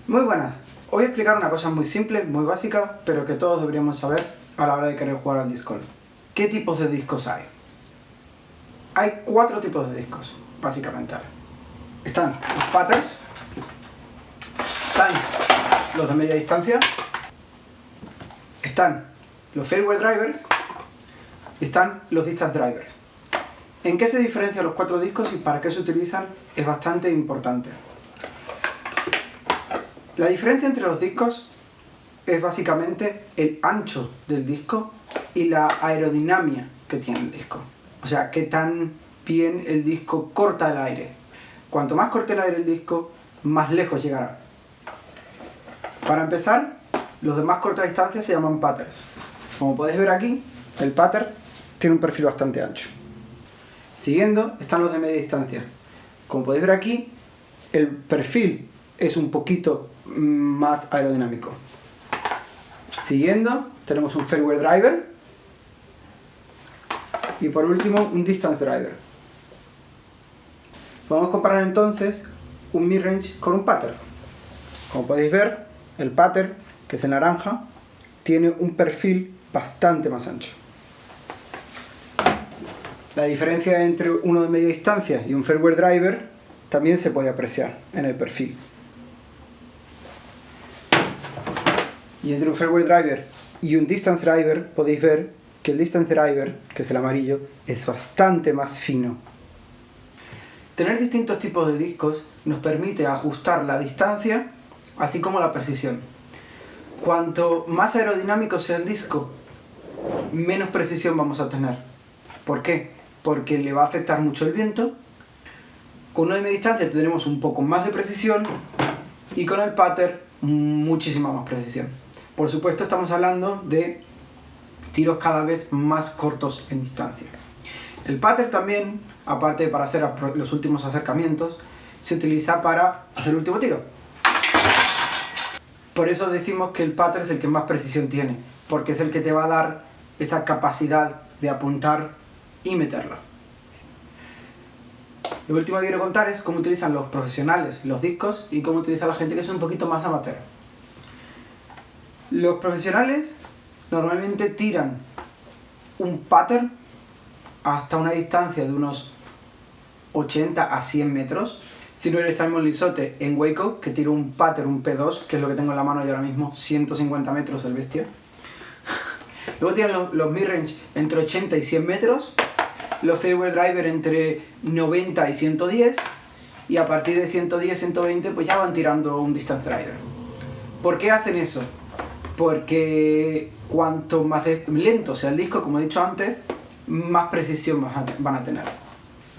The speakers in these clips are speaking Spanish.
Muy buenas, hoy voy a explicar una cosa muy simple, muy básica, pero que todos deberíamos saber a la hora de querer jugar al disc golf. ¿Qué tipos de discos hay? Hay 4 tipos de discos, básicamente. Están los putters, están los de media distancia, están los fairway drivers y están los distance drivers. ¿En qué se diferencian los 4 discos y para qué se utilizan? Es bastante importante. La diferencia entre los discos es básicamente el ancho del disco y la aerodinámica que tiene el disco. O sea, qué tan bien el disco corta el aire. Cuanto más corte el aire el disco, más lejos llegará. Para empezar, los de más corta distancia se llaman putters. Como podéis ver aquí, el putter tiene un perfil bastante ancho. Siguiendo están los de media distancia. Como podéis ver aquí, el perfil es un poquito más aerodinámico. Siguiendo tenemos un fairway driver y por último un distance driver. Vamos a comparar entonces un midrange con un putter. Como podéis ver, el putter, que es el naranja, tiene un perfil bastante más ancho. La diferencia entre uno de media distancia y un fairway driver también se puede apreciar en el perfil. Y entre un fairway driver y un distance driver podéis ver que el distance driver, que es el amarillo, es bastante más fino. Tener distintos tipos de discos nos permite ajustar la distancia así como la precisión. Cuanto más aerodinámico sea el disco, menos precisión vamos a tener. ¿Por qué? Porque le va a afectar mucho el viento. Con uno de media distancia tendremos un poco más de precisión y con el putter muchísima más precisión. Por supuesto estamos hablando de tiros cada vez más cortos en distancia. El putter también, aparte de para hacer los últimos acercamientos, se utiliza para hacer el último tiro. Por eso decimos que el putter es el que más precisión tiene, porque es el que te va a dar esa capacidad de apuntar y meterlo. Lo último que quiero contar es cómo utilizan los profesionales los discos y cómo utiliza la gente que es un poquito más amateur. Los profesionales normalmente tiran un putter hasta una distancia de unos 80 a 100 metros. Si no eres Simon Lizotte en Waco, que tira un putter, un P2, que es lo que tengo en la mano yo ahora mismo, 150 metros el bestia. Luego tiran los midrange entre 80 y 100 metros, los fairway driver entre 90 y 110, y a partir de 110, 120 pues ya van tirando un distance driver. ¿Por qué hacen eso? Porque cuanto más lento sea el disco, como he dicho antes, más precisión van a tener.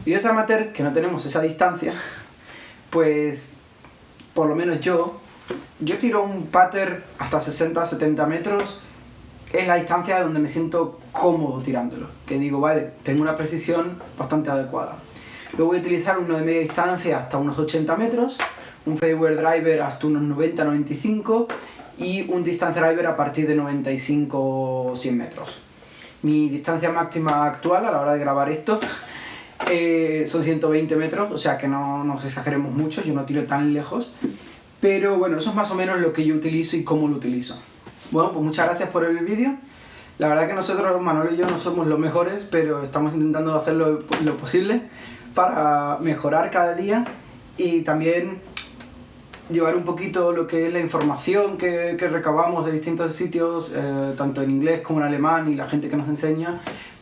Y los amateurs, que no tenemos esa distancia, pues por lo menos yo tiro un putter hasta 60-70 metros. Es la distancia donde me siento cómodo tirándolo, que digo, vale, tengo una precisión bastante adecuada. Luego voy a utilizar uno de media distancia hasta unos 80 metros, un fairway driver hasta unos 90-95 y un distance driver a partir de 95-100 metros. Mi distancia máxima actual a la hora de grabar esto son 120 metros, o sea que no nos exageremos mucho, yo no tiro tan lejos, pero bueno, eso es más o menos lo que yo utilizo y cómo lo utilizo. Bueno, pues muchas gracias por el vídeo. La verdad que nosotros, Manolo y yo, no somos los mejores, pero estamos intentando hacer lo posible para mejorar cada día y también llevar un poquito lo que es la información que recabamos de distintos sitios, tanto en inglés como en alemán, y la gente que nos enseña,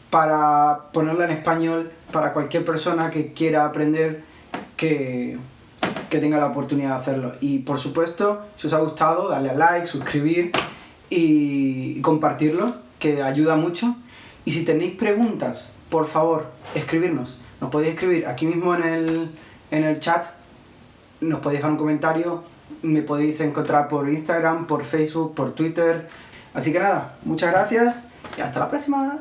para ponerla en español para cualquier persona que quiera aprender, que tenga la oportunidad de hacerlo. Y por supuesto, si os ha gustado, darle a like, suscribir y compartirlo, que ayuda mucho. Y si tenéis preguntas, por favor, escribirnos. Nos podéis escribir aquí mismo en el chat, nos podéis dejar un comentario, me podéis encontrar por Instagram, por Facebook, por Twitter. Así que nada, muchas gracias y hasta la próxima.